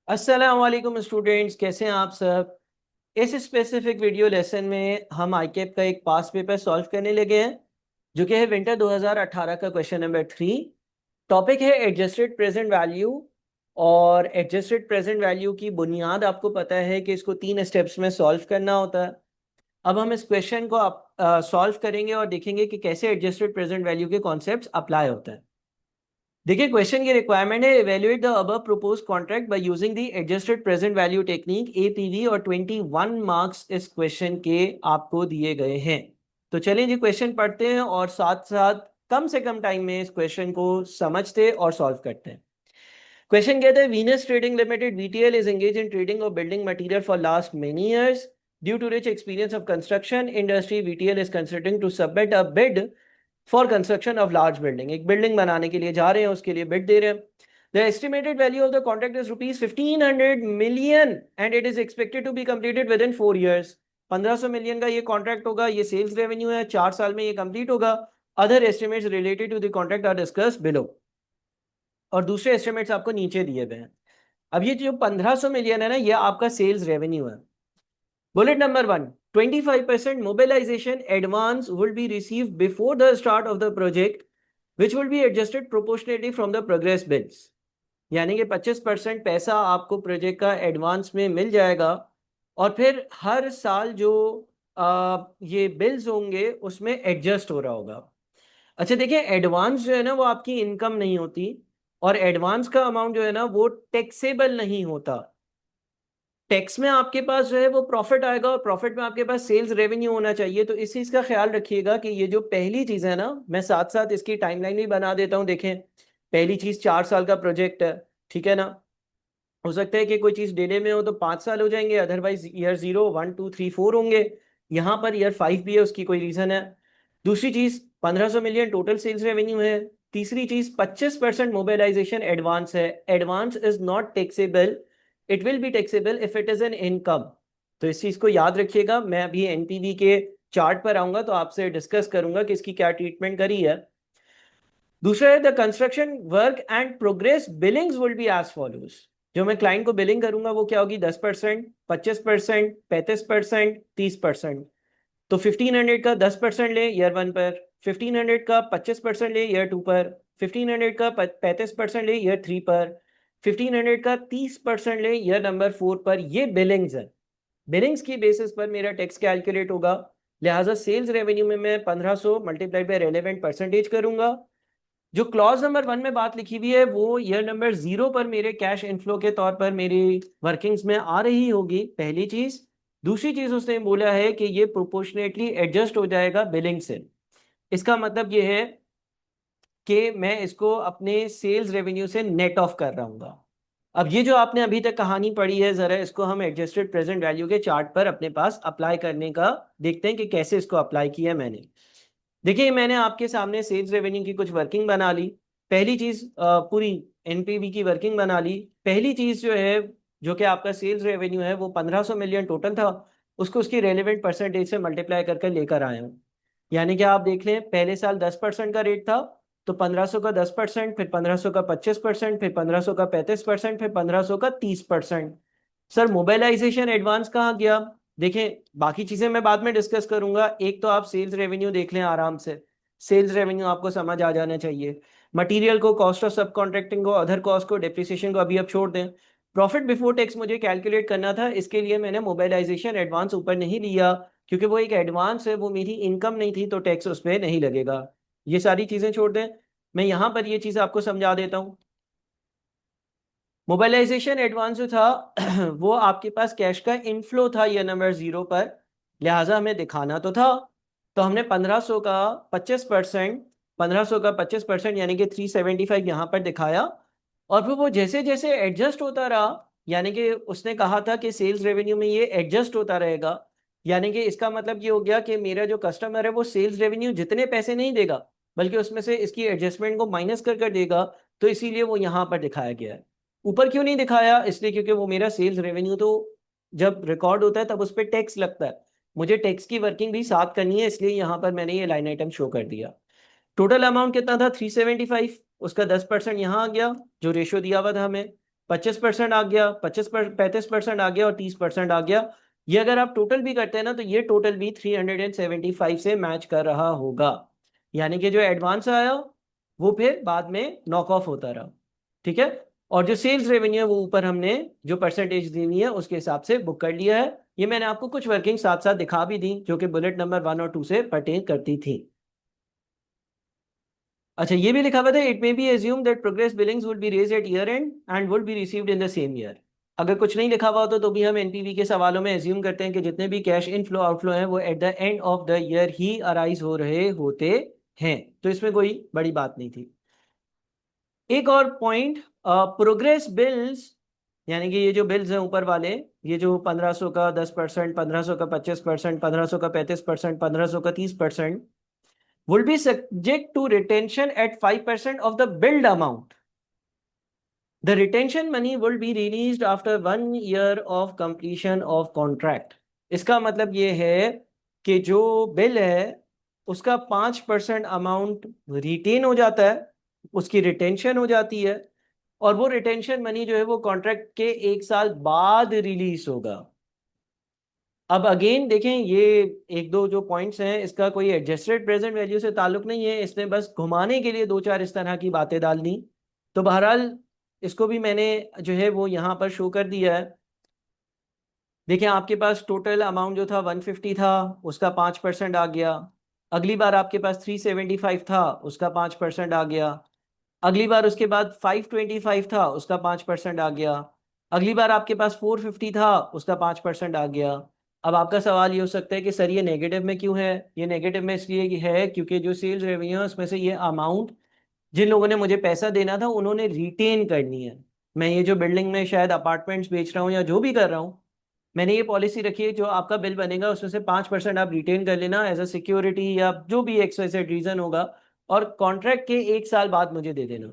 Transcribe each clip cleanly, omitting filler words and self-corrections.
अस्सलाम वालेकुम स्टूडेंट्स, कैसे हैं आप सब। इस स्पेसिफिक वीडियो लेसन में हम आईकेप का एक पास पेपर सॉल्व करने लगे हैं जो कि है विंटर 2018 का क्वेश्चन नंबर 3। टॉपिक है एडजस्टेड प्रेजेंट वैल्यू। और एडजस्टेड प्रेजेंट वैल्यू की बुनियाद आपको पता है कि इसको 3 स्टेप्स में सॉल्व करना होता है। अब हम इस क्वेश्चन को सॉल्व करेंगे और देखेंगे कि कैसे एडजस्टेड प्रेजेंट वैल्यू के कॉन्सेप्ट्स अप्लाई होते हैं। देखिए, क्वेश्चन की रिक्वायरमेंट है evaluate the above proposed contract by using the adjusted present value technique APV, और 21 मार्क्स इस क्वेश्चन के आपको दिए गए हैं। तो चलिए जी क्वेश्चन पढ़ते हैं और साथ साथ कम से कम टाइम में इस क्वेश्चन को समझते और सॉल्व करते हैं। क्वेश्चन कहता है Venus trading limited VTL is engage in trading of building material for last many years due to rich experience of construction industry. VTL is considering to submit a bid for construction of large building. एक building बनाने के लिए जा रहे हैं, उसके लिए bid दे रहे हैं। The estimated value of the contract is rupees 1500 million and it is expected to be completed within 4 years। 1500 million का ये कॉन्ट्रैक्ट होगा, ये सेल्स रेवेन्यू है, 4 साल में ये कंप्लीट होगा। Other estimates related to the contract are discuss below. और दूसरे एस्टिमेट्स आपको नीचे दिए हुए हैं। अब ये जो 1500 मिलियन है ना, ये आपका सेल्स रेवेन्यू है। Bullet number 1, 25% mobilization advance will be received before the start of the project which will be adjusted proportionately from the progress bills। यानी कि 25% पैसा आपको प्रोजेक्ट का एडवांस में मिल जाएगा और फिर हर साल जो ये बिल्स होंगे उसमें एडजस्ट हो रहा होगा। अच्छा देखिए, एडवांस जो है ना वो आपकी इनकम नहीं होती, और एडवांस का अमाउंट जो है ना वो टैक्सेबल नहीं होता। टैक्स में आपके पास जो है वो प्रॉफिट आएगा और प्रॉफिट में आपके पास सेल्स रेवेन्यू होना चाहिए। तो इस चीज का ख्याल रखिएगा कि ये जो पहली चीज है ना, मैं साथ साथ इसकी टाइमलाइन भी बना देता हूँ। देखें, पहली चीज 4 साल का प्रोजेक्ट है, ठीक है ना। हो सकता है कि कोई चीज डिले में हो तो 5 साल हो जाएंगे, अदरवाइज ईयर 0, 1, 2, 3, 4 होंगे। यहाँ पर ईयर 5 भी है, उसकी कोई रीजन है। दूसरी चीज 1500 मिलियन टोटल सेल्स रेवेन्यू है। तीसरी चीज 25% मोबिलाइजेशन एडवांस है। Advance is not taxable, it will be taxable if it is an income. तो इस चीज को याद रखिएगा। मैं अभी एनपीवी के चार्ट पर आऊंगा तो आपसे डिस्कस करूंगा कि इसकी क्या ट्रीटमेंट करी है। दूसरा है the construction work and progress billings will be as follows. जो मैं क्लाइंट को बिलिंग करूंगा वो क्या होगी? 10%, 25%, 35%, 30%। तो 1500 का 10% ले ईयर 1 पर, 1500 का 25% ले ईयर 2 पर, 1500 का 35% ले ईयर 3 पर, 1500 का 30% ले ईयर नंबर 4 पर। ये बिलिंग्स है। बिलिंग्स की बेसिस पर मेरा टैक्स कैलकुलेट होगा। लिहाजा सेल्स रेवेन्यू में मैं 1500 मल्टीप्लाइड बाय रेलेवेंट परसेंटेज करूंगा। जो क्लॉज नंबर 1 में बात लिखी हुई है वो ईयर नंबर 0 पर मेरे कैश इनफ्लो के तौर पर मेरी वर्किंग्स में आ रही होगी, पहली चीज। दूसरी चीज उसने बोला है कि ये प्रोपोर्शनेटली एडजस्ट हो जाएगा बिलिंग से। इसका मतलब ये है कि मैं इसको अपने सेल्स रेवेन्यू से नेट ऑफ कर रहा हूँ। अब ये जो आपने अभी तक कहानी पढ़ी है, जरा इसको हम एडजस्टेड प्रेजेंट वैल्यू के चार्ट पर अपने पास अप्लाई करने का देखते हैं कि कैसे इसको अप्लाई किया है मैंने। देखिए, मैंने आपके सामने सेल्स रेवेन्यू की कुछ वर्किंग बना ली। पहली चीज पूरी एनपीवी की वर्किंग बना ली। पहली चीज जो है, जो कि आपका सेल्स रेवेन्यू है, वो 1500 मिलियन टोटल था। उसको उसकी रेलेवेंट परसेंटेज से मल्टीप्लाई करके लेकर आया हूँ। यानी कि आप देख लें, पहले साल 10% का रेट था, तो 1500 का 10%, फिर 1500 का 25%, फिर 1500 का 35%, फिर 1500 का 30%। सर मोबाइलाइजेशन एडवांस कहाँ गया? देखें, बाकी चीजें मैं बाद में डिस्कस करूंगा। एक तो आप सेल्स रेवेन्यू देख लें आराम से। सेल्स रेवेन्यू आपको समझ आ जाना चाहिए। मटेरियल को, कॉस्ट ऑफ सब कॉन्ट्रैक्टिंग को, अदर कॉस्ट को, डिप्रिसिएशन को अभी अब छोड़ दें। प्रॉफिट बिफोर टैक्स मुझे कैलकुलेट करना था, इसके लिए मैंने मोबाइलाइजेशन एडवांस ऊपर नहीं लिया, क्योंकि वो एक एडवांस है, वो मेरी इनकम नहीं थी, तो टैक्स उस पर नहीं लगेगा। ये सारी चीजें छोड़ दें। मैं यहां पर ये चीज आपको समझा देता हूँ। मोबाइलाइजेशन एडवांस जो था वो आपके पास कैश का इनफ्लो था ये नंबर 0 पर, लिहाजा हमें दिखाना तो था। तो हमने 1500 का 25%, 1500 का 25% यानी कि 375 यहाँ पर दिखाया। और फिर वो जैसे जैसे एडजस्ट होता रहा, यानी कि उसने कहा था कि सेल्स रेवेन्यू में ये एडजस्ट होता रहेगा। यानी कि इसका मतलब ये हो गया कि मेरा जो कस्टमर है वो सेल्स रेवेन्यू जितने पैसे नहीं देगा, बल्कि उसमें से इसकी एडजस्टमेंट को माइनस कर कर देगा। तो इसीलिए वो यहाँ पर दिखाया गया है। ऊपर क्यों नहीं दिखाया? इसलिए क्योंकि वो मेरा सेल्स रेवेन्यू तो जब रिकॉर्ड होता है तब उस पर टैक्स लगता है। मुझे टैक्स की वर्किंग भी साथ करनी है, इसलिए यहाँ पर मैंने ये लाइन आइटम शो कर दिया। टोटल अमाउंट कितना था? 375। उसका 10% यहाँ आ गया जो रेशो दिया हुआ था हमें। 25% आ गया, 35% आ गया और 30% आ गया। ये अगर आप टोटल भी करते हैं ना तो ये टोटल भी 375 से मैच कर रहा होगा। यानी कि जो एडवांस आया वो फिर बाद में नॉक ऑफ होता रहा। ठीक है, और जो सेल्स रेवेन्यू है वो ऊपर हमने जो परसेंटेज दी हुई है उसके हिसाब से बुक कर लिया है। ये मैंने आपको कुछ वर्किंग साथ साथ दिखा भी दी जो कि बुलेट नंबर 1 और 2 से पर्टेन करती थी। अच्छा, ये भी लिखा हुआ था, it may be assume that progress billings would be raised at year end and would be received in the same year. अगर कुछ नहीं लिखा हुआ होता तो भी हम एनपीवी के सवालों में एज्यूम करते हैं कि जितने भी कैश इनफ्लो आउटफ्लो हैं वो at the end of the year he arise हो रहे होते हैं, तो इसमें कोई बड़ी बात नहीं थी। एक और पॉइंट, प्रोग्रेस बिल्स, यानी कि ये जो बिल्स हैं ऊपर वाले, ये जो 1500 का 10%, 1500 का 25%, 1500 का 35%, 1500 का 30%, will be subject to retention at 5% of the billed amount. The retention money will be released after 1 year of completion of contract. इसका मतलब ये है कि जो बिल है उसका 5% अमाउंट रिटेन हो जाता है, उसकी रिटेंशन हो जाती है, और वो रिटेंशन मनी जो है वो कॉन्ट्रैक्ट के 1 साल बाद रिलीज होगा। अब अगेन देखें, ये एक दो जो पॉइंट्स हैं इसका कोई एडजस्टेड प्रेजेंट वैल्यू से ताल्लुक नहीं है, इसने बस घुमाने के लिए दो चार इस तरह की बातें डाल दी। तो बहरहाल इसको भी मैंने जो है वो यहाँ पर शो कर दिया है। देखिए, आपके पास टोटल अमाउंट जो था 150 था, उसका 5% आ गया। अगली बार आपके पास 375 था, उसका 5% आ गया। अगली बार उसके बाद 525 था, उसका 5% आ गया। अगली बार आपके पास 450 था, उसका 5% आ गया। अब आपका सवाल ये हो सकता है कि सर ये नेगेटिव में क्यों है? ये नेगेटिव में इसलिए है क्योंकि जो सेल्स रेवेन्यू है उसमें से ये अमाउंट जिन लोगों ने मुझे पैसा देना था उन्होंने रिटेन करनी है। मैं ये जो बिल्डिंग में शायद अपार्टमेंट्स बेच रहा हूँ या जो भी कर रहा हूँ, मैंने ये पॉलिसी रखी है जो आपका बिल बनेगा उसमें से 5% आप रिटेन कर लेना एज अ सिक्योरिटी या जो भी एक्सवाइजेड रीजन होगा, और कॉन्ट्रैक्ट के 1 साल बाद मुझे दे देना।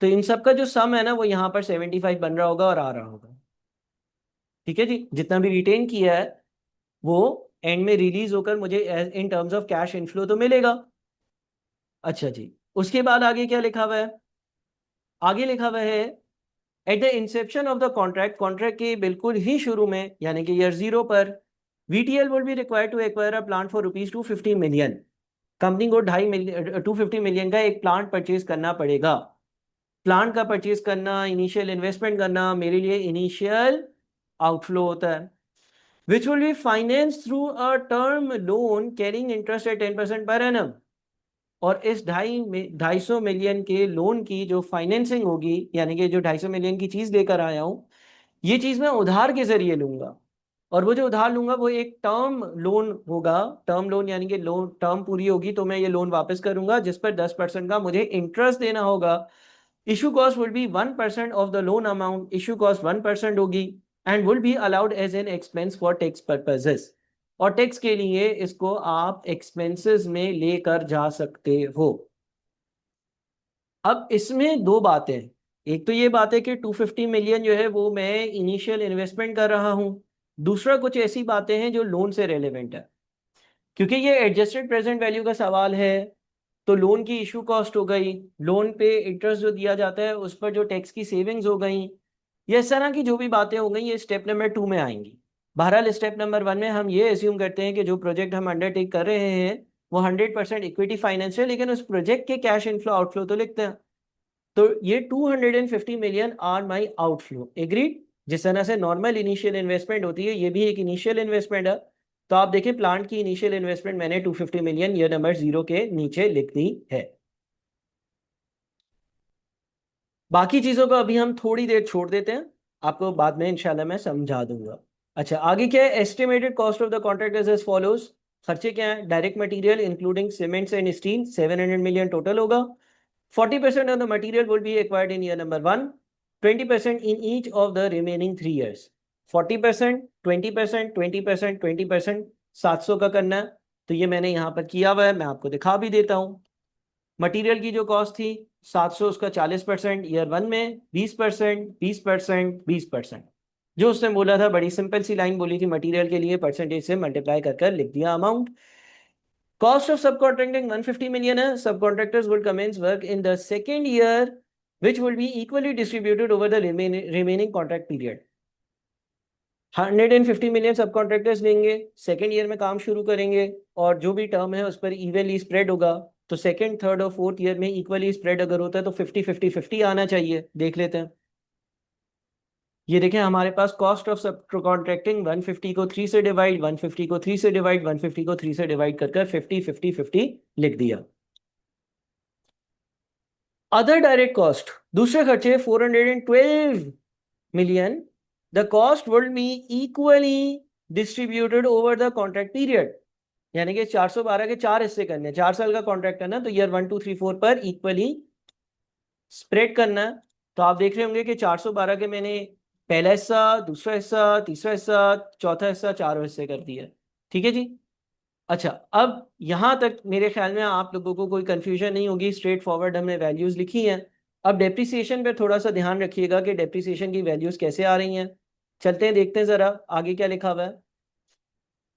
तो इन सब का जो सम है ना वो यहाँ पर 75 बन रहा होगा और आ रहा होगा। ठीक है जी, जितना भी रिटेन किया है वो एंड में रिलीज होकर मुझे in terms of cash inflow तो मिलेगा। अच्छा जी, उसके बाद आगे क्या लिखा हुआ है? आगे लिखा हुआ है, at the Inception of the contract, contract के बिल्कुल ही शुरू में यानी कि ईयर 0 पर, VTL will be required to acquire a plant for ₹250 million. Company को 250 मिलियन 250 मिलियन का एक प्लांट परचेज करना पड़ेगा। प्लांट का परचेज करना, इनिशियल इन्वेस्टमेंट करना मेरे लिए इनिशियल आउटफ्लो होता है, which will be finance through a term loan carrying interest eight 10% per annum. और इस 250 मिलियन के लोन की जो फाइनेंसिंग होगी, यानी कि जो 250 मिलियन की चीज लेकर आया हूं, ये चीज मैं उधार के जरिए लूंगा, और वो जो उधार लूंगा वो एक टर्म लोन होगा। टर्म लोन यानी कि लोन टर्म पूरी होगी तो मैं ये लोन वापस करूंगा जिस पर 10% का मुझे इंटरेस्ट देना होगा। Issue cost will be 1% of the loan amount, issue cost 1% होगी, and will be allowed as an expense for tax purposes. और टैक्स के लिए इसको आप एक्सपेंसेस में लेकर जा सकते हो। अब इसमें दो बातें, एक तो ये बात है कि 250 मिलियन जो है वो मैं इनिशियल इन्वेस्टमेंट कर रहा हूं। दूसरा, कुछ ऐसी बातें हैं जो लोन से रेलेवेंट है, क्योंकि ये एडजस्टेड प्रेजेंट वैल्यू का सवाल है। तो लोन की इशू कॉस्ट हो गई, लोन पे इंटरेस्ट जो दिया जाता है उस पर जो टैक्स की सेविंग्स हो गई, ये इस तरह की जो भी बातें हो गई ये स्टेप नंबर 2 में आएंगी। बहरहाल स्टेप नंबर 1 में हम ये एज्यूम करते हैं कि जो प्रोजेक्ट हम अंडरटेक कर रहे हैं वो 100% इक्विटी फाइनेंस है, लेकिन उस प्रोजेक्ट के कैश इनफ्लो आउटफ्लो तो लिखते हैं। तो ये 250 million are my outflow, agreed. जिस तरह से नॉर्मल इनिशियल इन्वेस्टमेंट होती है ये भी एक इनिशियल इन्वेस्टमेंट है। तो आप देखें, प्लांट की इनिशियल इन्वेस्टमेंट मैंने 250 मिलियन ये नंबर 0 के नीचे लिख दी है। बाकी चीजों को अभी हम थोड़ी देर छोड़ देते हैं, आपको बाद में इंशाल्लाह मैं समझा दूंगा। अच्छा, आगे क्या है? Estimated cost of the contract is as follows. खर्चे क्या है? Direct material including cements and steel 700 million total होगा। 40% of the material will be acquired in year number 1, 20% in each of the remaining 3 years। 40%, 20%, 20%, 20%, 700 का करना है। तो ये मैंने यहाँ पर किया हुआ है, मैं आपको दिखा भी देता हूँ। मटेरियल की जो कॉस्ट थी 700, उसका 40% ईयर 1 में, 20%, 20%, 20%। जो उसने बोला था, बड़ी सिंपल सी लाइन बोली थी, मटेरियल के लिए परसेंटेज से मल्टीप्लाई कर लिख दिया amount. Cost of subcontracting 150 million है। Subcontractors will commence work in the second year which will be equally distributed over the remaining contract period. 150 million सब कॉन्ट्रैक्टर्स लेंगे, सेकेंड ईयर में काम शुरू करेंगे और जो भी टर्म है उस पर इवनली स्प्रेड होगा। तो सेकेंड, थर्ड और फोर्थ ईयर में इक्वली स्प्रेड अगर होता है तो 50-50-50 आना चाहिए। देख लेते हैं। ये देखें, हमारे पास कॉस्ट ऑफ सब कॉन्ट्रैक्टिंग 150 को 3 से डिवाइड, 150 को 3 से डिवाइड, 150 को 3 से डिवाइड कर 50-50-50 लिख दिया। अदर डायरेक्ट कॉस्ट, दूसरे खर्चे 412 million, the cost will be equally distributed over the contract period। यानी कि 412 के 4 हिस्से करने, 4 साल का कॉन्ट्रैक्ट है ना, तो ईयर 1 2 3 4 पर इक्वली स्प्रेड करना है। तो आप देख रहे होंगे कि 412 के मैंने पहला हिस्सा, दूसरा हिस्सा, तीसरा हिस्सा, चौथा हिस्सा, चारों हिस्से कर दिया। ठीक है जी। अच्छा, अब यहां तक मेरे ख्याल में आप लोगों को कोई कंफ्यूजन नहीं होगी, स्ट्रेट फॉरवर्ड हमने वैल्यूज लिखी हैं। अब डेप्रिसिएशन पे थोड़ा सा ध्यान रखिएगा कि डेप्रिसिएशन की वैल्यूज कैसे आ रही हैं। चलते हैं, देखते हैं जरा आगे क्या लिखा हुआ है।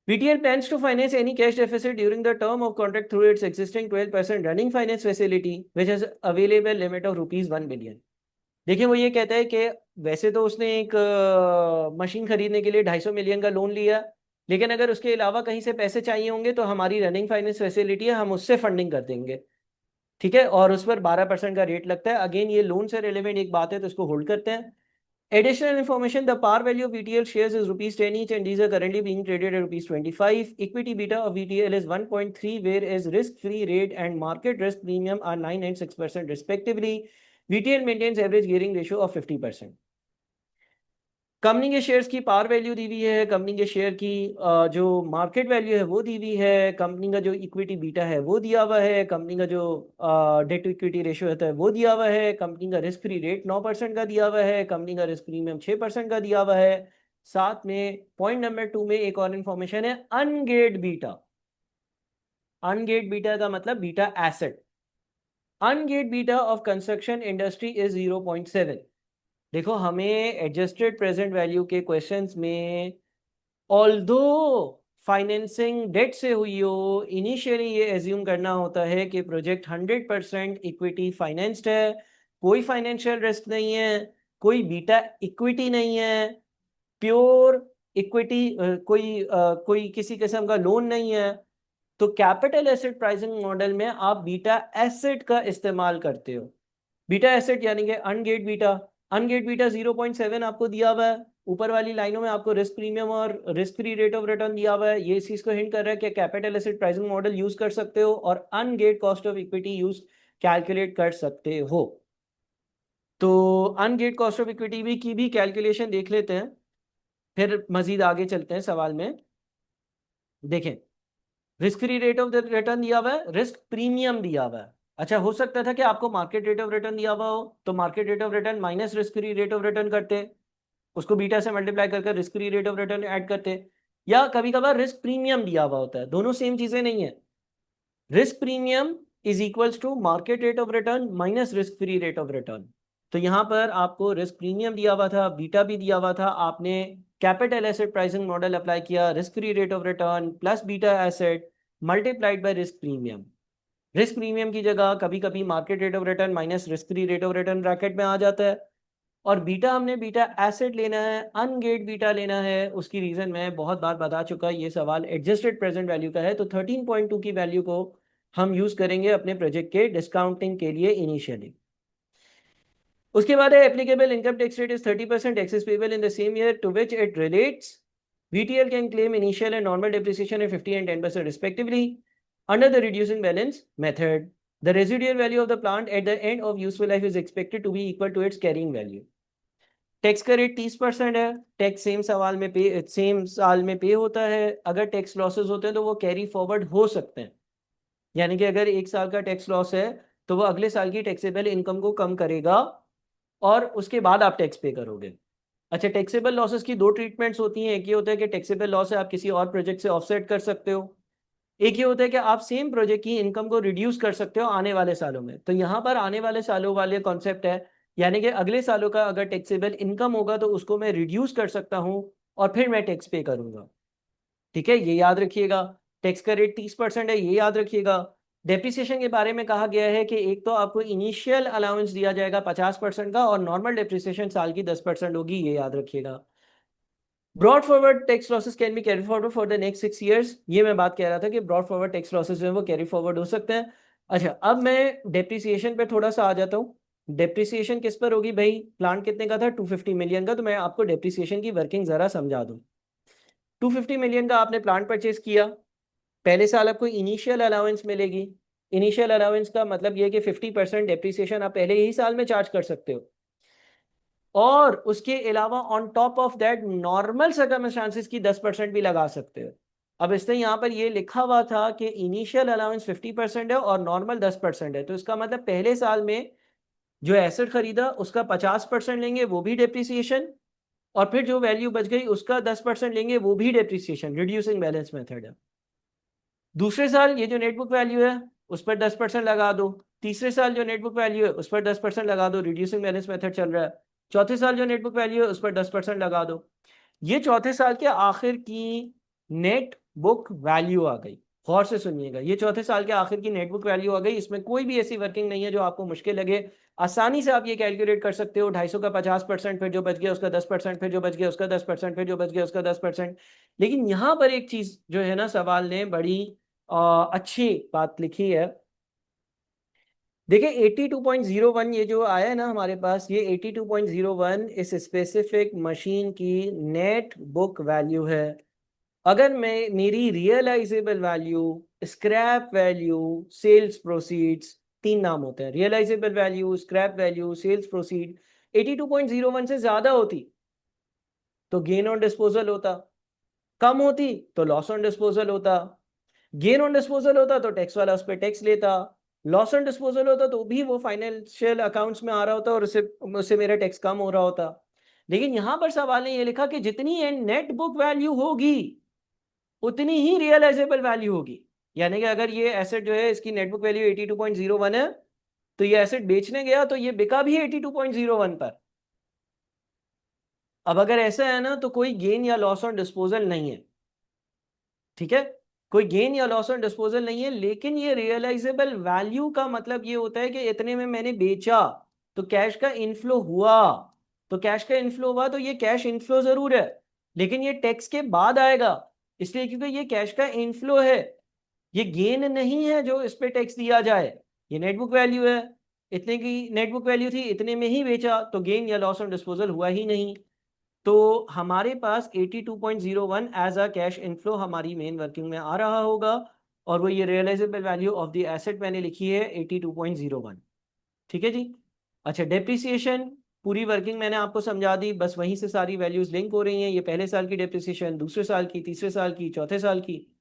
VTL plans to finance any cash deficit during the term of contract through its existing 12% running finance facility, which has available limit of ₹1 billion। देखिए, वो ये कहता है कि वैसे तो उसने एक मशीन खरीदने के लिए 250 मिलियन का लोन लिया, लेकिन अगर उसके अलावा कहीं से पैसे चाहिए होंगे तो हमारी रनिंग फाइनेंस फैसिलिटी है, हम उससे फंडिंग कर देंगे। ठीक है, और उस पर 12% का रेट लगता है। अगेन ये लोन से रिलेवेंट एक बात है, तो इसको होल्ड करते हैं। Additional information, the par value of VTL shares is ₹10 each and these are currently being traded at ₹25. Equity beta of VTL is 1.3, whereas risk-free rate and market risk premium are 9 and 6% respectively. VTL maintains average gearing ratio of 50%. Company के shares की par value दी हुई है, company के share की जो market value है वो दी हुई है, कंपनी का जो इक्विटी बीटा है वो दिया हुआ है, कंपनी का जो डेट टू इक्विटी रेशियो होता है वो दिया हुआ है, कंपनी का रिस्क फ्री रेट 9% का दिया हुआ है, कंपनी का रिस्क प्रीमियम 6% का दिया हुआ है। साथ में पॉइंट नंबर 2 में एक और इंफॉर्मेशन है, अनगेट बीटा। अनगेट बीटा का मतलब beta asset. Ungeared beta of construction industry is 0.7। देखो, हमें एडजस्टेड प्रेजेंट वैल्यू के क्वेश्चंस में ऑल्दो फाइनेंसिंग डेट से हुई हो, इनिशियली ये एज्यूम करना होता है कि प्रोजेक्ट 100% इक्विटी फाइनेंस्ड है, कोई फाइनेंशियल रिस्क नहीं है, कोई बीटा इक्विटी नहीं है, प्योर इक्विटी, कोई किसी किस्म का लोन नहीं है। तो कैपिटल एसेट प्राइसिंग मॉडल में आप बीटा एसेट का इस्तेमाल करते हो। बीटा एसेट यानी कि अनगेट बीटा। अनगेट बीटा 0.7 आपको दिया हुआ है। ऊपर वाली लाइनों में आपको रिस्क प्रीमियम और risk free rate of return दिया हुआ है। ये इस चीज को हिंट कर रहा है कि capital asset pricing model use कर सकते हो और ungeared cost of equity use calculate कर सकते हो। तो अनगेट कॉस्ट ऑफ इक्विटी भी की भी कैलकुलेशन देख लेते हैं, फिर मजीद आगे चलते हैं सवाल में। देखें, risk free rate of return दिया हुआ है, रिस्क प्रीमियम दिया हुआ है। अच्छा, हो सकता था कि आपको मार्केट रेट ऑफ रिटर्न दिया हुआ हो, तो market rate of return minus risk free rate of return करते, उसको बीटा से मल्टीप्लाई करके risk free rate of return add करते। या कभी कभार रिस्क प्रीमियम दिया हुआ होता है, दोनों सेम चीजें नहीं है। Risk premium is equals to market rate of return minus risk free rate of return. तो यहां पर आपको रिस्क प्रीमियम दिया हुआ था, बीटा भी दिया हुआ था, आपने capital asset pricing model apply किया, risk free rate of return plus beta asset multiplied by risk premium. Risk premium की जगह कभी कभी market rate of return minus risk free rate of return bracket में आ जाता है। और बीटा, हमने बीटा एसेट लेना है, अनगेट बीटा लेना है। उसकी रीजन मैं बहुत बार बता चुका, ये सवाल एडजस्टेड प्रेजेंट वैल्यू का है, तो 13.2 की वैल्यू को हम यूज करेंगे अपने प्रोजेक्ट के डिस्काउंटिंग के लिए इनिशियली। उसके बाद है applicable income tax rate is 30%, taxes payable in the same year to which it relates. VTL can claim initial and normal depreciation at 50 and 10% respectively under the reducing balance method. The residual value of the plant at the end of useful life is expected to be equal to its carrying value. Tax का rate 30% है। Tax same साल में पे होता है। अगर tax losses होते हैं तो वो कैरी फॉरवर्ड हो सकते हैं, यानी कि अगर एक साल का टैक्स लॉस है तो वो अगले साल की टैक्सेबल इनकम को कम करेगा और उसके बाद आप टैक्स पे करोगे। अच्छा, टैक्सेबल लॉसेस की दो ट्रीटमेंट्स होती हैं। एक ये होता है कि टैक्सेबल लॉस है, आप किसी और प्रोजेक्ट से ऑफसेट कर सकते हो। एक ये होता है कि आप सेम प्रोजेक्ट की इनकम को रिड्यूस कर सकते हो आने वाले सालों में। तो यहाँ पर आने वाले सालों वाले कॉन्सेप्ट है, यानी कि अगले सालों का अगर टैक्सेबल इनकम होगा तो उसको मैं रिड्यूस कर सकता हूँ और फिर मैं टैक्स पे करूंगा। ठीक है, ये याद रखिएगा। टैक्स का रेट 30% है, ये याद रखिएगा। डेप्रिसिएशन के बारे में कहा गया है कि एक तो आपको इनिशियल अलाउंस दिया जाएगा 50% का, और नॉर्मल डेप्रिसिएशन साल की 10% होगी, ये याद रखिएगा। Brought forward tax losses can be carry forward for the next 6 years, ये मैं बात कह रहा था कि ब्रॉड फॉरवर्ड टैक्स लॉसेस जो है वो कैरी फॉरवर्ड हो सकते हैं। अच्छा, अब मैं डेप्रिसिएशन पे थोड़ा सा आ जाता हूँ। डेप्रिसिएशन किस पर होगी भाई? प्लांट कितने का था? 250 मिलियन का। तो मैं आपको डेप्रिसिएशन की वर्किंग जरा समझा दूँ। 250 मिलियन का आपने प्लांट परचेज किया, पहले साल आपको इनिशियल अलाउंस मिलेगी। इनिशियल अलाउंस का मतलब ये है कि 50% डेप्रिसिएशन आप पहले ही साल में चार्ज कर सकते हो, और उसके अलावा on top of that normal circumstances की 10% भी लगा सकते हो। अब इसने यहाँ पर ये लिखा हुआ था कि इनिशियल अलाउंस 50% है और नॉर्मल 10% है, तो इसका मतलब पहले साल में जो एसेट खरीदा उसका 50% लेंगे, वो भी डेप्रिसिएशन, और फिर जो वैल्यू बच गई उसका 10% लेंगे, वो भी डेप्रिसिएशन। रिड्यूसिंग बैलेंस मेथड है। दूसरे साल ये जो नेटबुक वैल्यू है उस पर 10% लगा दो। तीसरे साल जो नेटबुक वैल्यू है उस पर 10% लगा दो, रिड्यूसिंग बैलेंस मेथड चल रहा है। चौथे साल जो नेटबुक वैल्यू है उस पर 10% लगा दो। ये चौथे साल के आखिर की नेट बुक वैल्यू आ गई। गौर से सुनिएगा, ये चौथे साल के आखिर की नेटबुक वैल्यू आ गई। इसमें कोई भी ऐसी वर्किंग नहीं है जो आपको मुश्किल लगे। आसानी से आप ये कैलकुलेट कर सकते हो। 250 का 50%, फिर जो बच गया उसका 10%, फिर जो बच गया उसका 10%, फिर जो बच गया उसका 10%। लेकिन यहाँ पर एक चीज जो है ना, सवाल ने बड़ी अच्छी बात लिखी है। देखिए 82.01 ये जो आया है ना हमारे पास, ये 82.01 इस स्पेसिफिक मशीन की नेट बुक वैल्यू है। अगर मैं मेरी realisable value, scrap value, sales proceeds, तीन नाम होते हैं, realisable value, scrap value, sales proceed, 82.01 से ज्यादा होती तो गेन ऑन डिस्पोजल होता, कम होती तो लॉस ऑन डिस्पोजल होता। गेन ऑन डिस्पोजल होता तो टैक्स वाला उस पर टैक्स लेता, लॉस ऑन डिस्पोजल होता तो भी वो फाइनेंशियल अकाउंट्स में आ रहा होता और उससे उससे मेरा टैक्स कम हो रहा होता। लेकिन यहां पर सवाल ने ये लिखा कि जितनी नेट बुक वैल्यू होगी उतनी ही रियलाइजेबल वैल्यू होगी। यानी कि अगर ये एसेट जो है इसकी नेटबुक वैल्यू 82.01 है, तो ये एसेट बेचने गया तो ये बिका भी 82.01 पर। अब अगर ऐसा है ना, तो कोई गेन या लॉस ऑन डिस्पोजल नहीं है, ठीक है, कोई गेन या लॉस ऑन डिस्पोजल नहीं है। लेकिन ये रियलाइजेबल वैल्यू का मतलब ये होता है कि इतने में मैंने बेचा तो कैश का इनफ्लो हुआ। तो कैश का इनफ्लो हुआ तो ये कैश इनफ्लो जरूर है, लेकिन ये टैक्स के बाद आएगा, इसलिए क्योंकि ये कैश का इनफ्लो है, ये गेन नहीं है जो इस पे टैक्स दिया जाए। ये नेटबुक वैल्यू है, इतने की नेटबुक वैल्यू थी, इतने में ही बेचा, तो गेन या लॉस ऑन डिस्पोजल हुआ ही नहीं। तो हमारे पास 82.01 एज अ कैश इनफ्लो हमारी मेन वर्किंग में आ रहा होगा, और वो ये realisable value of the asset मैंने लिखी है 82.01। ठीक है जी। अच्छा, डेप्रिसिएशन पूरी वर्किंग मैंने आपको समझा दी, बस वहीं से सारी वैल्यूज लिंक हो रही हैं। ये पहले साल की डेप्रिसिएशन, दूसरे साल की, तीसरे साल की, चौथे साल की।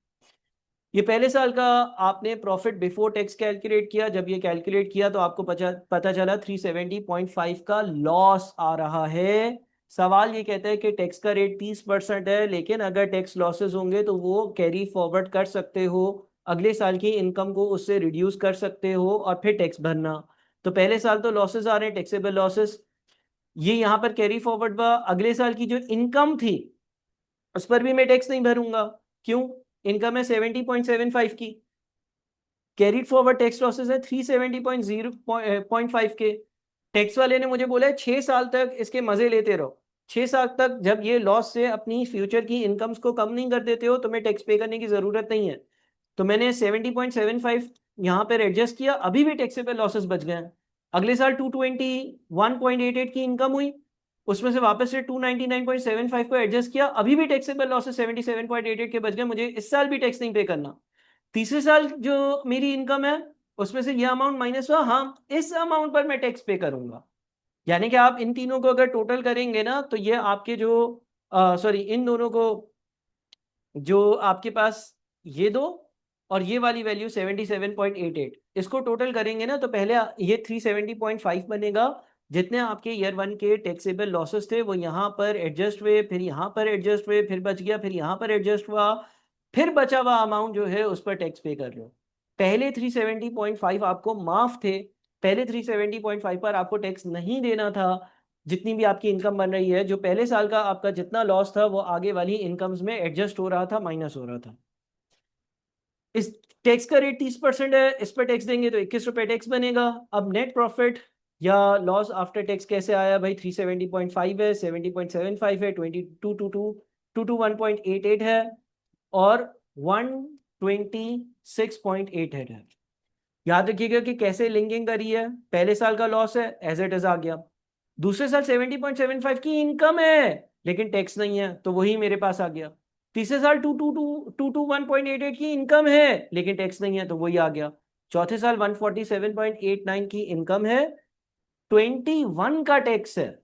ये पहले साल का आपने प्रॉफिट बिफोर टैक्स कैलकुलेट किया, जब ये कैलकुलेट किया तो आपको पता चला 370.5 का लॉस आ रहा है। सवाल ये कहता है कि टैक्स का रेट 30% है, लेकिन अगर टैक्स लॉसेस होंगे तो वो कैरी फॉरवर्ड कर सकते हो, अगले साल की इनकम को उससे रिड्यूस कर सकते हो और फिर टैक्स भरना। तो पहले साल तो लॉसेस आ रहे हैं, टैक्सेबल लॉसेस, ये यहाँ पर कैरी फॉरवर्ड हुआ। अगले साल की जो इनकम थी उस पर भी मैं टैक्स नहीं भरूंगा। क्यों? इनकम है 70.75 की, कैरीड फॉरवर्ड टैक्स लॉसेस है 370.05 के। टैक्स वाले ने मुझे बोला है 6 साल तक इसके मजे लेते रहो। 6 साल तक जब ये लॉस से अपनी फ्यूचर की इनकम्स को कम नहीं कर देते हो तो मैं टैक्स पे करने की जरूरत नहीं है। तो मैंने 70.75 यहाँ पर एडजस्ट किया, अभी भी टैक्सेबल लॉसेस बच गए हैं। अगले साल 221.88 की इनकम हुई, उसमें से वापस से 299.75 को एडजस्ट किया, अभी भी टैक्सेबल लॉसेस 77.88 के बच गए, मुझे इस साल भी टैक्स नहीं पे करना। तीसरे साल जो मेरी इनकम है उसमें से ये अमाउंट माइनस हुआ, हाँ इस अमाउंट पर मैं टैक्स पे करूंगा। यानी कि आप इन तीनों को अगर टोटल करेंगे ना, तो ये आपके जो सॉरी, इन दोनों को, जो आपके पास ये दो और ये वाली वैल्यू 77.88, इसको टोटल करेंगे ना तो पहले ये 370.5 बनेगा। जितने आपके ईयर 1 के टैक्सेबल लॉसेस थे वो यहाँ पर एडजस्ट हुए, फिर यहाँ पर एडजस्ट हुए, फिर बच गया, फिर यहाँ पर एडजस्ट हुआ, फिर बचा हुआ अमाउंट जो है उस पर टैक्स पे कर लो। पहले 370.5 आपको माफ थे, पहले 370.5 पर आपको टैक्स नहीं देना था। जितनी भी आपकी इनकम बन रही है, जो पहले साल का आपका जितना लॉस था वो आगे वाली इनकम्स में एडजस्ट हो रहा था, माइनस हो रहा था। इस टैक्स का रेट 30% है, इस पर टैक्स देंगे तो 21 रुपए टैक्स बनेगा। अब नेट प्रॉफिट या लॉस आफ्टर टैक्स कैसे आया भाई, 370.5 है, 70.75 है, 21.88 है और 126.88 है। याद रखिएगा कि कैसे लिंकिंग करी है, पहले साल का लॉस है एज इट इज आ गया, दूसरे साल 70.75 की इनकम है लेकिन टैक्स नहीं है तो वही मेरे पास आ गया, तीसरे साल 221.88 की इनकम है लेकिन टैक्स नहीं है तो वही आ गया, चौथे साल 147.89 की इनकम है, 21 का टैक्स है।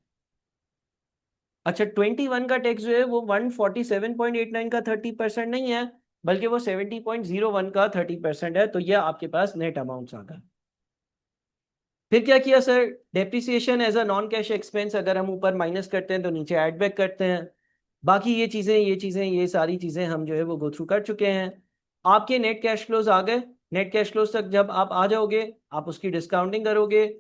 अच्छा 21 का टैक्स जो है वो 147.89 का 30% नहीं है बल्कि वो 70.01 का 30% है, तो यह आपके पास नेट अमाउंट आ गया। फिर क्या किया sir, depreciation as a non cash expense अगर हम ऊपर माइनस करते हैं तो नीचे ऐड बैक करते हैं। बाकी ये सारी चीजें हम जो है वो गो थ्रू कर चुके हैं। आपके नेट कैश फ्लोज आ गए। नेट कैश फ्लोज तक जब आप आ जाओगे आप उसकी डिस्काउंटिंग करोगे।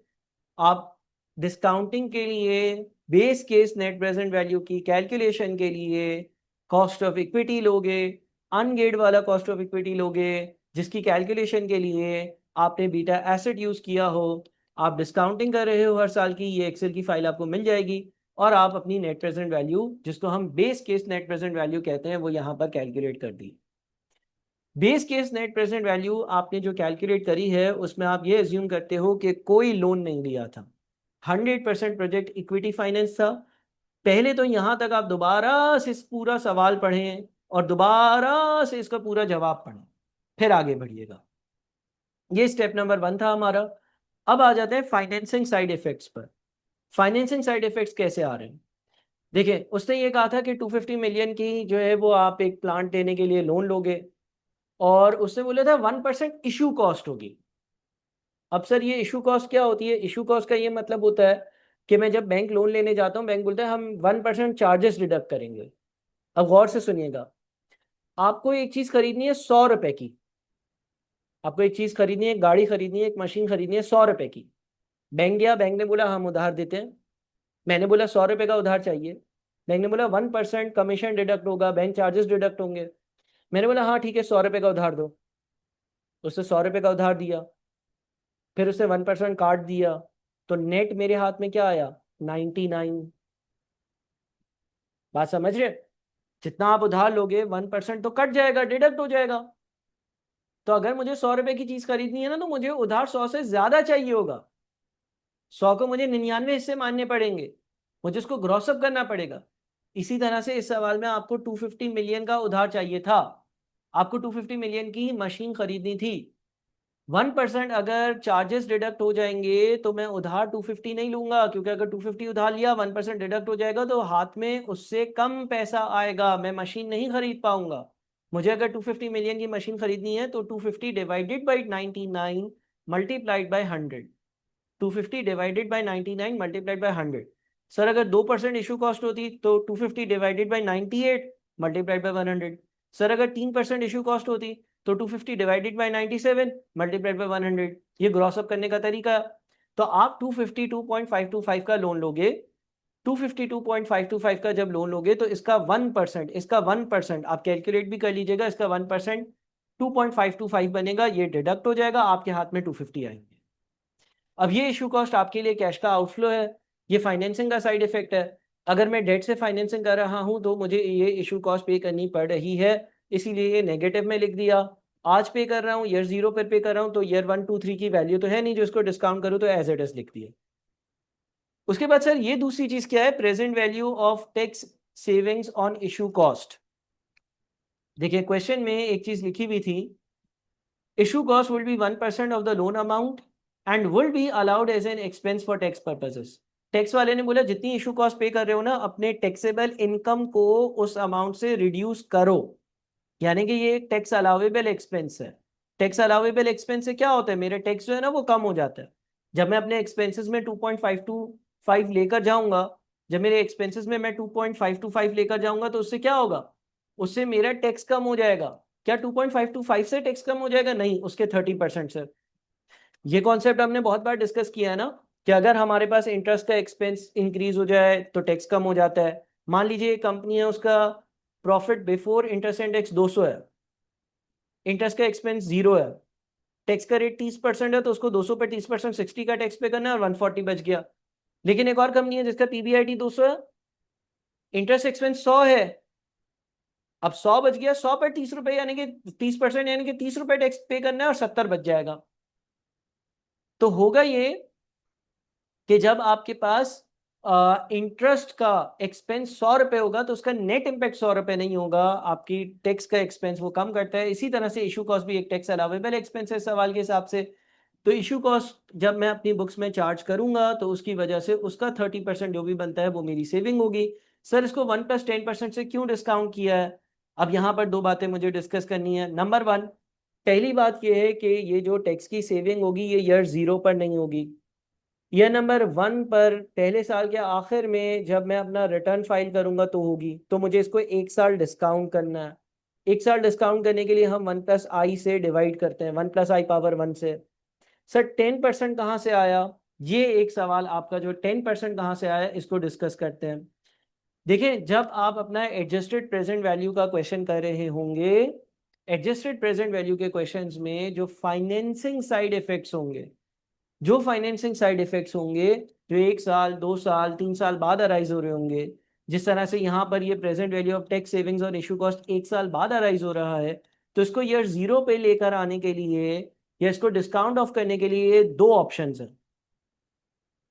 आप डिस्काउंटिंग के लिए base case net present value की कैलकुलेशन के लिए कॉस्ट ऑफ इक्विटी लोगे, अनगेड वाला कॉस्ट ऑफ इक्विटी लोगे जिसकी कैलकुलेशन के लिए आपने बीटा एसेट यूज किया हो। आप डिस्काउंटिंग कर रहे हो हर साल की, ये एक्सेल की फाइल आपको मिल जाएगी और आप अपनी नेट प्रेजेंट वैल्यू जिसको हम base case net present value कहते हैं वो यहाँ पर कैलकुलेट कर दी। Base case net present value आपने जो कैलकुलेट करी है उसमें आप ये एज्यूम करते हो कि कोई लोन नहीं लिया था, 100% प्रोजेक्ट इक्विटी फाइनेंस था। पहले तो यहां तक आप दोबारा से इस पूरा सवाल पढ़ें और दोबारा से इसका पूरा जवाब पढ़ें, फिर आगे बढ़िएगा। ये स्टेप नंबर 1 था हमारा। अब आ जाते हैं फाइनेंसिंग साइड इफेक्ट्स पर। फाइनेंसिंग साइड इफेक्ट्स कैसे आ रहे हैं, देखिए उसने ये कहा था कि 250 मिलियन की जो है वो आप एक प्लांट देने के लिए लोन लोगे और उसने बोला था 1% इशू कॉस्ट होगी। अब सर ये इशू कॉस्ट क्या होती है, इशू कॉस्ट का ये मतलब होता है कि मैं जब बैंक लोन लेने जाता हूँ बैंक बोलता है हम 1% चार्जेस डिडक्ट करेंगे। अब गौर से सुनिएगा, आपको एक चीज खरीदनी है 100 रुपए की, आपको एक चीज खरीदनी है, गाड़ी खरीदनी है, एक मशीन खरीदनी है 100 रुपए की। बैंक गया, बैंक ने बोला हम उधार देते हैं। मैंने बोला 100 रुपए का उधार चाहिए। बैंक ने बोला 1% कमीशन डिडक्ट होगा, बैंक चार्जेस डिडक्ट होंगे। मैंने बोला हाँ ठीक है 100 रुपए का उधार दो। उससे 100 रुपए का उधार दिया, फिर उसने 1% काट दिया, तो नेट मेरे हाथ में क्या आया, 99। बात समझ रहे, जितना आप उधार लोगे 1% तो कट जाएगा, डिडक्ट हो जाएगा। तो अगर मुझे 100 रुपए की चीज खरीदनी है ना तो मुझे उधार 100 से ज्यादा चाहिए होगा, 100 को मुझे 99 हिस्से मानने पड़ेंगे, मुझे उसको ग्रॉसअप करना पड़ेगा। इसी तरह से इस सवाल में आपको 250 मिलियन का उधार चाहिए था, आपको 250 मिलियन की मशीन खरीदनी थी। 1% अगर चार्जेस डिडक्ट हो जाएंगे तो मैं उधार 250 नहीं लूंगा, क्योंकि अगर 250 उधार लिया 1% डिडक्ट हो जाएगा तो हाथ में उससे कम पैसा आएगा, मैं मशीन नहीं खरीद पाऊंगा। मुझे अगर 250 मिलियन की मशीन खरीदनी है तो 250 divided by 99 multiplied by 100, 250 divided by 99 multiplied by 100। Sir अगर 2% इशू कॉस्ट होती तो 250 divided by 98 multiplied by 100। Sir अगर 3% इशू कॉस्ट होती तो 250 डिवाइडेड बाई 97 मल्टीप्लाइड बाई 100। ये ग्रॉस अप करने का तरीका। तो आप 252.525 का लोन लोगे, 252.525 का जब लोन लोगे तो इसका 1%, इसका 1% आप कैलकुलेट भी कर लीजिएगा, इसका 1% 2.525 बनेगा, ये डिडक्ट हो जाएगा, आपके हाथ में 250 आएंगे। अब ये इशू कॉस्ट आपके लिए कैश का आउटफ्लो है, ये फाइनेंसिंग का साइड इफेक्ट है। अगर मैं डेट से फाइनेंसिंग कर रहा हूं तो मुझे ये इशू कॉस्ट पे करनी पड़ रही है, इसीलिए ये नेगेटिव में लिख दिया। आज पे कर रहा हूँ, ईयर 0 पर पे कर रहा हूँ तो ईयर 1 2 3 की वैल्यू तो है नहीं जो इसको डिस्काउंट करूँ, तो एज इट इज लिख दिया। उसके बाद सर ये दूसरी चीज क्या है, present value of tax savings on issue cost. देखिए क्वेश्चन में एक चीज लिखी हुई थी, issue cost will be 1% of the loan amount and will be allowed as an expense for tax purposes. Tax वाले ने बोला जितनी इशू कॉस्ट पे कर रहे हो ना अपने टैक्सेबल इनकम को उस अमाउंट से रिड्यूस करो, यानी कि ये टैक्स अलाउेबल एक्सपेंस है। टैक्स अलाउेबल एक्सपेंस से क्या होता है, मेरे टैक्स जो है ना वो कम हो जाता है। जब मैं अपने एक्सपेंसेस में 2.525 लेकर जाऊंगा, जब मेरे एक्सपेंसेस में मैं 2.525 लेकर जाऊंगा तो उससे क्या होगा, उससे मेरा टैक्स कम हो जाएगा। क्या 2.525 से टैक्स कम हो जाएगा, नहीं, उसके 30% से। ये कॉन्सेप्ट हमने बहुत बार डिस्कस किया है ना, कि अगर हमारे पास इंटरेस्ट का एक्सपेंस इंक्रीज हो जाए तो टैक्स कम हो जाता है। मान लीजिए एक कंपनी है, उसका profit before interest and tax 200 है, इंटरेस्ट का एक्सपेंस 0 है, टैक्स का रेट 30% है, तो उसको 200 पे 30%, 60 का टैक्स पे करना है और 140 बच गया। लेकिन एक और कंपनी है जिसका पीबीआईटी 200 है, इंटरेस्ट एक्सपेंस 100 है, अब 100 बच गया, 100 पे 30 रुपए यानी कि 30%, यानी कि 30 रुपए टैक्स पे करना है और 70 बच जाएगा। तो होगा ये कि जब आपके पास इंटरेस्ट का एक्सपेंस 100 रुपए होगा तो उसका नेट इंपैक्ट 100 रुपए नहीं होगा, आपकी टैक्स का एक्सपेंस वो कम करता है। इसी तरह से इशू कॉस्ट भी एक टैक्स अलाउेबल एक्सपेंस है सवाल के हिसाब से। तो इशू कॉस्ट जब मैं अपनी बुक्स में चार्ज करूंगा तो उसकी वजह से उसका 30% जो भी बनता है वो मेरी सेविंग होगी। सर इसको 1+10% से क्यों डिस्काउंट किया है? अब यहाँ पर दो बातें मुझे डिस्कस करनी है। नंबर 1, पहली बात ये है कि ये जो टैक्स की सेविंग होगी ये ईयर 0 पर नहीं होगी, यह नंबर 1 पर पहले साल के आखिर में जब मैं अपना रिटर्न फाइल करूंगा तो होगी। तो मुझे इसको 1 साल डिस्काउंट करना है। 1 साल डिस्काउंट करने के लिए हम 1+i से डिवाइड करते हैं, 1+i⁻1 से। सर 10% कहाँ से आया? ये एक सवाल आपका, जो 10% कहाँ से आया इसको डिस्कस करते हैं। देखिए, जब आप अपना एडजस्टेड प्रेजेंट वैल्यू का क्वेश्चन कर रहे होंगे, एडजस्टेड प्रेजेंट वैल्यू के क्वेश्चंस में जो फाइनेंसिंग साइड इफेक्ट्स होंगे, जो फाइनेंसिंग साइड इफेक्ट्स होंगे, जो 1 साल 2 साल 3 साल बाद अराइज हो रहे होंगे, जिस तरह से यहाँ पर ये present value of tax savings और इशू कॉस्ट 1 साल बाद अराइज हो रहा है, तो इसको ईयर 0 पे लेकर आने के लिए या इसको डिस्काउंट ऑफ करने के लिए दो ऑप्शंस हैं।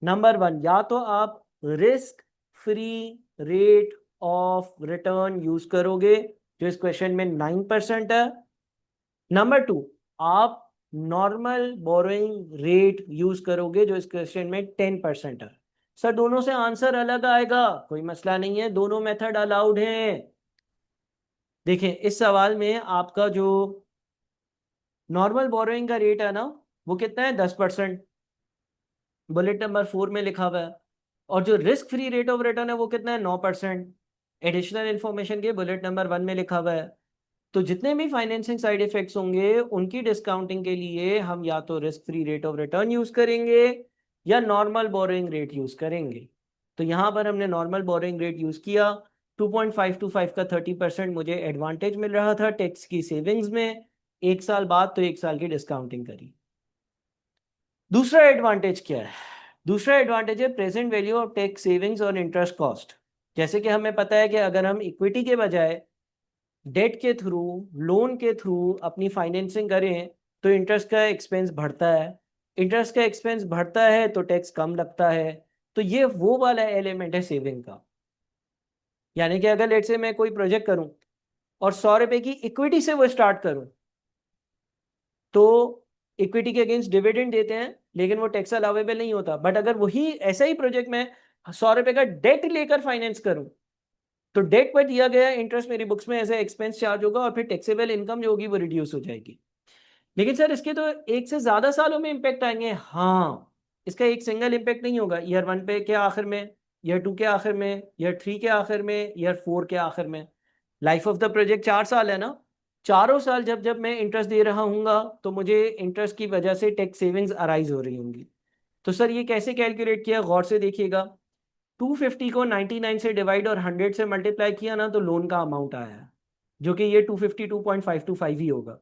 नंबर 1, या तो आप risk free rate of return use करोगे जो इस क्वेश्चन में 9% है। नंबर 2, आप नॉर्मल बोरोइंग रेट यूज करोगे जो इस क्वेश्चन में 10% है। सर दोनों से आंसर अलग आएगा, कोई मसला नहीं है, दोनों मेथड अलाउड हैं। देखिए, इस सवाल में आपका जो नॉर्मल बोरोइंग का रेट है ना, वो कितना है? 10%, बुलेट नंबर 4 में लिखा हुआ है। और जो risk free rate of return है वो कितना है? 9%, एडिशनल इंफॉर्मेशन के बुलेट नंबर 1 में लिखा हुआ है। तो जितने भी फाइनेंसिंग साइड इफेक्ट्स होंगे उनकी डिस्काउंटिंग के लिए हम या तो risk free rate of return use करेंगे या नॉर्मल बोरोइंग रेट यूज करेंगे। तो यहां पर हमने नॉर्मल बोरोइंग रेट यूज किया। 2.525 का 30% मुझे एडवांटेज मिल रहा था टैक्स की सेविंग्स में। 1 साल बाद तो 1 साल की डिस्काउंटिंग करी। दूसरा एडवांटेज क्या है? दूसरा एडवांटेज है present value of tax savings और इंटरेस्ट कॉस्ट। जैसे कि हमें पता है कि अगर हम इक्विटी के बजाय डेट के थ्रू, लोन के थ्रू अपनी फाइनेंसिंग करें तो इंटरेस्ट का एक्सपेंस बढ़ता है। इंटरेस्ट का एक्सपेंस बढ़ता है तो टैक्स कम लगता है। तो ये वो वाला एलिमेंट है सेविंग का। यानी कि अगर लेट से मैं कोई प्रोजेक्ट करूं और 100 रुपए की इक्विटी से वो स्टार्ट करूं तो इक्विटी के अगेंस्ट डिविडेंड देते हैं लेकिन वो टैक्स अलाउेबल नहीं होता। बट अगर वही ऐसा ही प्रोजेक्ट में 100 रुपए का डेट लेकर फाइनेंस करूं तो डेट पर दिया गया इंटरेस्ट मेरी बुक्स में ऐसे एक्सपेंस चार्ज होगा और फिर टैक्सेबल इनकम जो होगी वो रिड्यूस हो जाएगी। लेकिन सर इसके तो एक से ज्यादा सालों में इंपैक्ट आएंगे। हाँ, इसका एक सिंगल इंपैक्ट नहीं होगा ईयर 1 पे के आखिर में, ईयर 2 के आखिर में, ईयर 3 के आखिर में, ईयर 4 के आखिर में। लाइफ ऑफ द प्रोजेक्ट 4 साल है ना। चारों साल जब जब मैं इंटरेस्ट दे रहा हूँगा तो मुझे इंटरेस्ट की वजह से टैक्स सेविंग्स अराइज हो रही होंगी। तो सर ये कैसे कैलकुलेट किया, गौर से देखिएगा। 250 को 99 से डिवाइड और 100 से मल्टीप्लाई किया ना तो लोन का अमाउंट आया है, जो कि ये 252.525 ही होगा।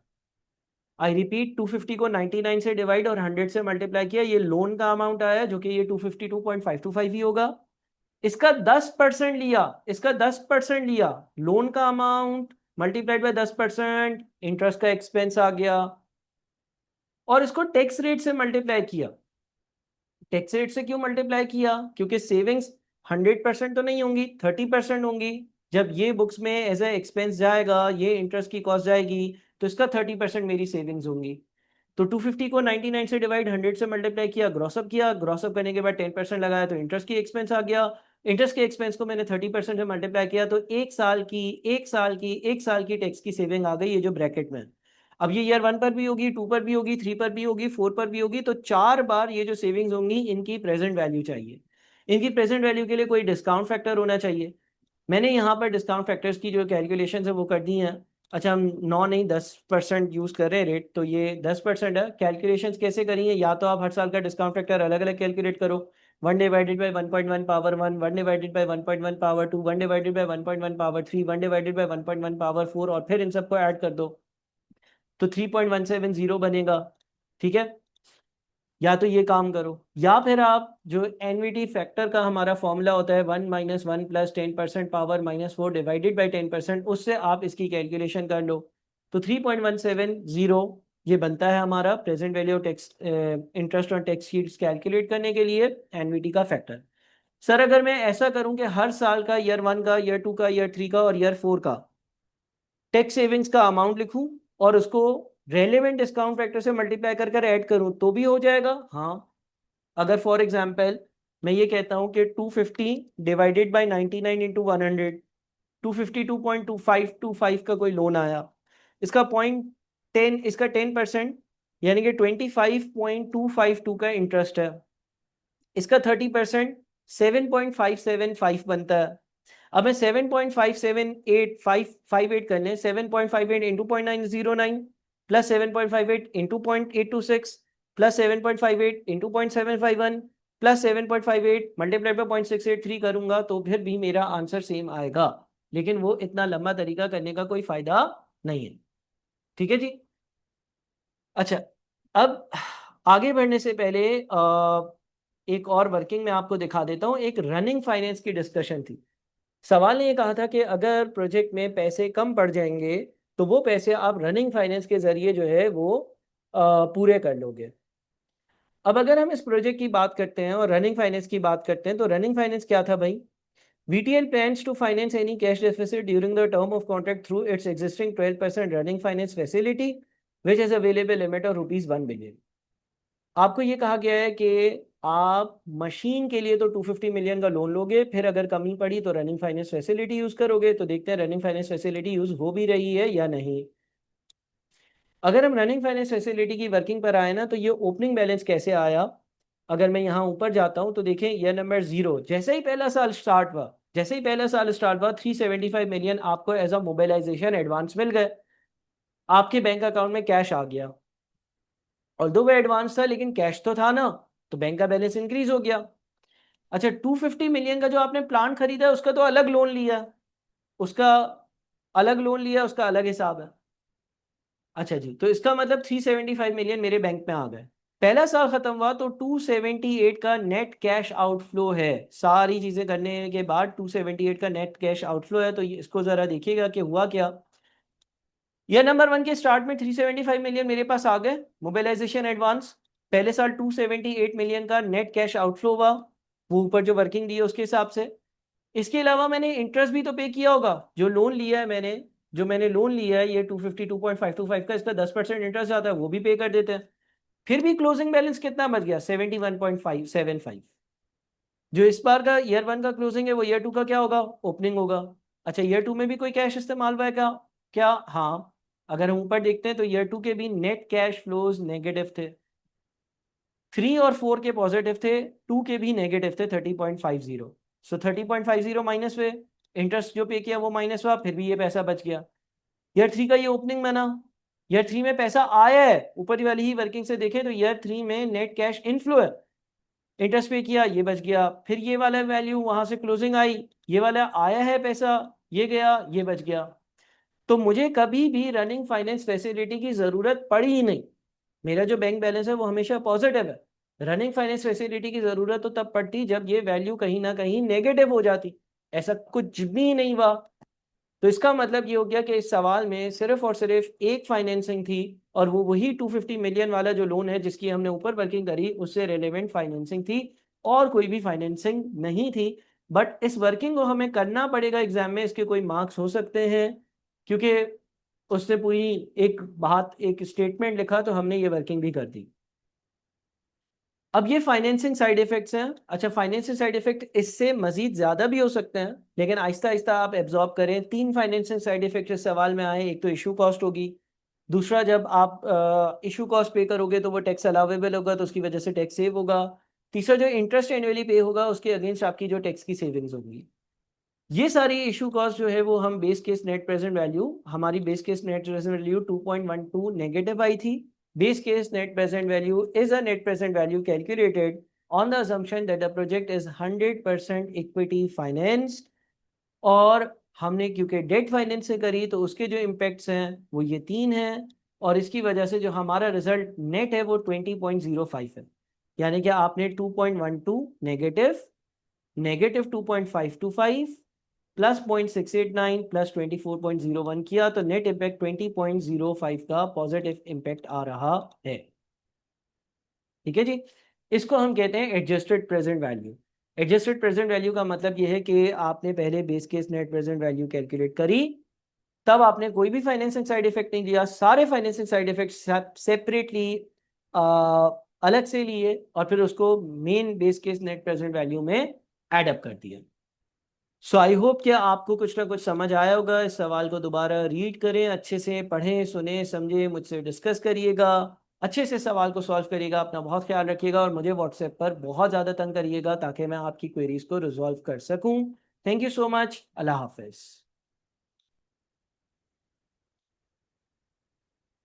आई रिपीट, 250 को 99 से डिवाइड और 100 से मल्टीप्लाई किया, ये लोन का अमाउंट आया जो कि ये 252.525 ही होगा। इसका 10% लिया, इसका 10% लिया, लोन का अमाउंट मल्टीप्लाइड बाय 10%, इंटरेस्ट का एक्सपेंस आ गया। और इसको टैक्स रेट से मल्टीप्लाई किया। टैक्स रेट से क्यों मल्टीप्लाई किया? क्योंकि सेविंग्स 100% तो नहीं होंगी, 30% होंगी। जब ये बुक्स में एज ए एक्सपेंस जाएगा, ये इंटरेस्ट की कॉस्ट जाएगी, तो इसका 30% मेरी सेविंग्स होंगी। तो 250 को 99 से डिवाइड 100 से मल्टीप्लाई किया, ग्रॉसअप किया, ग्रॉसअप करने के बाद 10% लगाया तो इंटरेस्ट की एक्सपेंस आ गया। इंटरेस्ट के एक्सपेंस को मैंने 30% से मल्टीप्लाई किया तो 1 साल की टैक्स की सेविंग आ गई, ये जो ब्रैकेट में। अब ये ईयर 1 पर भी होगी, 2 पर भी होगी, 3 पर भी होगी, 4 पर भी होगी। तो 4 बार ये जो सेविंग्स होंगी इनकी प्रेजेंट वैल्यू चाहिए। इनकी प्रेजेंट वैल्यू के लिए कोई डिस्काउंट फैक्टर होना चाहिए। मैंने यहाँ पर डिस्काउंट फैक्टर्स की जो कैलकुलेशन है वो कर दी हैं। अच्छा, हम 9 नहीं 10% यूज़ कर रहे हैं रेट, तो ये 10% है। कैलकुलेशंस कैसे करी है? या तो आप हर साल का डिस्काउंट फैक्टर अलग अलग कैलकुलेट करो। 1/1/1.1 पावर 1, 1/1/1.1 पावर 2, 1/1/1 पावर 3, 1/1/1 पावर 4 और फिर इन सबको ऐड कर दो। तो 3.170 बनेगा। ठीक है, या तो ये काम करो, या फिर आप जो एनवीटी फैक्टर का हमारा फॉर्मूला होता है 1 - 1 + 10% पावर -4 डिवाइडेड बाई 10%, उससे आप इसकी कैलकुलेशन कर लो। तो 3.170 ये बनता है हमारा present value tax interest on tax sheets calculate करने के लिए एनवीटी का फैक्टर। सर अगर मैं ऐसा करूं कि हर साल का ईयर 1 का, ईयर 2 का, ईयर 3 का और ईयर 4 का टैक्स सेविंग्स का अमाउंट लिखूं और उसको रेलेवेंट डिस्काउंट फैक्टर से मल्टीप्लाई कर कर ऐड करूं तो भी हो जाएगा? हाँ। अगर फॉर एग्जांपल मैं ये कहता हूं कि 250 डिवाइडेड बाय 99 इंटू 100, 252.2525 का कोई लोन आया, इसका 0.10, इसका 10% यानी कि 25.252 का इंटरेस्ट है, इसका 30% 7.575 बनता है। अब मैं 7.578 कर लें, 7.58 into 0.909 plus 7.58 into 0.826 plus 7.58 into 0.751 plus 7.58 multiplied by 0.683 करूंगा तो फिर भी मेरा आंसर सेम आएगा, लेकिन वो इतना लंबा तरीका करने का कोई फायदा नहीं है। ठीक है जी। अच्छा, अब आगे बढ़ने से पहले एक और वर्किंग में आपको दिखा देता हूं। एक रनिंग फाइनेंस की डिस्कशन थी। सवाल ने ये कहा था कि अगर प्रोजेक्ट में पैसे कम पड़ जाएंगे तो वो पैसे आप रनिंग फाइनेंस के जरिए जो है वो पूरे कर लोगे। अब अगर हम इस प्रोजेक्ट की बात करते हैं और रनिंग फाइनेंस की बात करते हैं तो रनिंग फाइनेंस क्या था भाई? VTL plans to finance any cash deficit during the term of contract through its existing 12% running finance facility, which has available limit of ₹1 billion. आपको ये कहा गया है कि आप मशीन के लिए तो 250 मिलियन का लोन लोगे, फिर अगर कमी पड़ी तो रनिंग फाइनेंस फैसिलिटी यूज करोगे। तो देखते हैं रनिंग फाइनेंस फैसिलिटी यूज हो भी रही है या नहीं। अगर हम रनिंग फाइनेंस फैसिलिटी की वर्किंग पर आए ना, तो ये ओपनिंग बैलेंस कैसे आया? अगर मैं यहाँ ऊपर जाता हूँ तो देखें ये नंबर 0, जैसे ही पहला साल स्टार्ट हुआ, 375 मिलियन आपको एज अ मोबिलाइजेशन एडवांस मिल गए, आपके बैंक अकाउंट में कैश आ गया। और दो वो एडवांस था लेकिन कैश तो था ना, तो बैंक का बैलेंस इंक्रीज हो गया। अच्छा, 250 मिलियन का जो आपने प्लांट खरीदा है उसका तो अलग लोन लिया, उसका उसका अलग हिसाब है। अच्छा जी, तो इसका मतलब 375 मिलियन मेरे बैंक में आ गए। पहला साल खत्म हुआ तो 278 का नेट कैश आउटफ्लो है। सारी चीजें करने के बाद 278 का नेट कैश आउटफ्लो है। तो इसको जरा देखिएगा कि हुआ क्या। यह नंबर 1 के स्टार्ट में 375 मिलियन मेरे पास आ गए मोबिलाइजेशन एडवांस। पहले साल 278 मिलियन का नेट कैश आउटफ्लो हुआ, वो ऊपर जो वर्किंग दी है उसके हिसाब से। इसके अलावा मैंने इंटरेस्ट भी तो पे किया होगा, जो लोन लिया है मैंने, जो मैंने लोन लिया है ये 252.525 का, इसका 10% इंटरेस्ट आता है, वो भी पे कर देते हैं। फिर भी क्लोजिंग बैलेंस कितना बच गया? 71.575। जो इस बार का ईयर 1 का क्लोजिंग है वो ईयर 2 का क्या होगा? ओपनिंग होगा। अच्छा, ईयर 2 में भी कोई कैश इस्तेमाल हुआ है क्या? क्या? हाँ। अगर हम ऊपर देखते हैं तो ईयर 2 के भी नेट कैश फ्लोज नेगेटिव थे। 3 और 4 के पॉजिटिव थे, 2 के भी नेगेटिव थे 30.50। सो 30.50 माइनस हुए, इंटरेस्ट जो पे किया वो माइनस हुआ, फिर भी ये पैसा बच गया। ईयर 3 का ये ओपनिंग बना, ईयर 3 में पैसा आया है, ऊपर वाली ही वर्किंग से देखें तो ईयर 3 में नेट कैश इनफ्लो है, इंटरेस्ट पे किया ये बच गया। फिर ये वाला वैल्यू वहां से क्लोजिंग आई, ये वाला आया है पैसा, ये गया, ये बच गया। तो मुझे कभी भी रनिंग फाइनेंस फैसिलिटी की जरूरत पड़ी ही नहीं। मेरा जो बैंक बैलेंस है वो हमेशा पॉजिटिव है। रनिंग फाइनेंस फैसिलिटी की जरूरत तो तब पड़ती जब ये वैल्यू कहीं ना कहीं नेगेटिव हो जाती। ऐसा कुछ भी नहीं हुआ। तो इसका मतलब ये हो गया कि इस सवाल में सिर्फ और सिर्फ एक फाइनेंसिंग थी, और वो वही 250 मिलियन वाला जो लोन है जिसकी हमने ऊपर वर्किंग करी उससे रिलेवेंट फाइनेंसिंग थी, और कोई भी फाइनेंसिंग नहीं थी। बट इस वर्किंग को हमें करना पड़ेगा एग्जाम में, इसके कोई मार्क्स हो सकते हैं, क्योंकि उसने पूरी एक बात, एक स्टेटमेंट लिखा, तो हमने ये वर्किंग भी कर दी। अब ये फाइनेंसिंग साइड इफेक्ट्स हैं। अच्छा, फाइनेंसिंग साइड इफेक्ट इससे मजीद ज्यादा भी हो सकते हैं, लेकिन आहिस्ता आहिस्ता आप एब्जॉर्ब करें। 3 फाइनेंसिंग साइड इफेक्ट इस सवाल में आए। एक तो इशू कॉस्ट होगी, दूसरा जब आप इशू कॉस्ट पे करोगे तो वो टैक्स अलावेबल होगा तो उसकी वजह से टैक्स सेव होगा। तीसरा जो इंटरेस्ट एनुअली पे होगा उसके अगेंस्ट आपकी जो टैक्स की सेविंग्स होगी। ये सारी इशू कॉस्ट जो है वो हम base case net present value, हमारी base case net present value 2.12 negative आई थी। Base case net present value is a net present value calculated on the assumption that the project is 100% equity financed. और हमने क्योंकि date finance से करी तो उसके जो इम्पैक्ट्स हैं वो ये 3 हैं। और इसकी वजह से जो हमारा रिजल्ट नेट है वो 20.05 है, यानी कि आपने 2.12 नेगेटिव, नेगेटिव 2.525 प्लस 0.689 प्लस 24.01 किया, तो नेट इम्पैक्ट 20.05 का पॉजिटिव इम्पैक्ट आ रहा है। ठीक है जी, इसको हम कहते हैं adjusted present value. Adjusted present value का मतलब यह है कि आपने पहले base case net present value calculate करी, तब आपने कोई भी फाइनेंसिंग साइड इफेक्ट नहीं दिया, सारे फाइनेंसिंग साइड इफेक्ट सेपरेटली अलग से लिए और फिर उसको main base case net present value में एड अप कर दिया। सो आई होप कि आपको कुछ ना कुछ समझ आया होगा। इस सवाल को दोबारा रीड करें, अच्छे से पढ़ें, सुने, समझें, मुझसे डिस्कस करिएगा, अच्छे से सवाल को सॉल्व करिएगा, अपना बहुत ख्याल रखिएगा और मुझे व्हाट्सएप पर बहुत ज़्यादा तंग करिएगा ताकि मैं आपकी क्वेरीज को रिजॉल्व कर सकूं। Thank you so much. अल्लाह हाफिज़।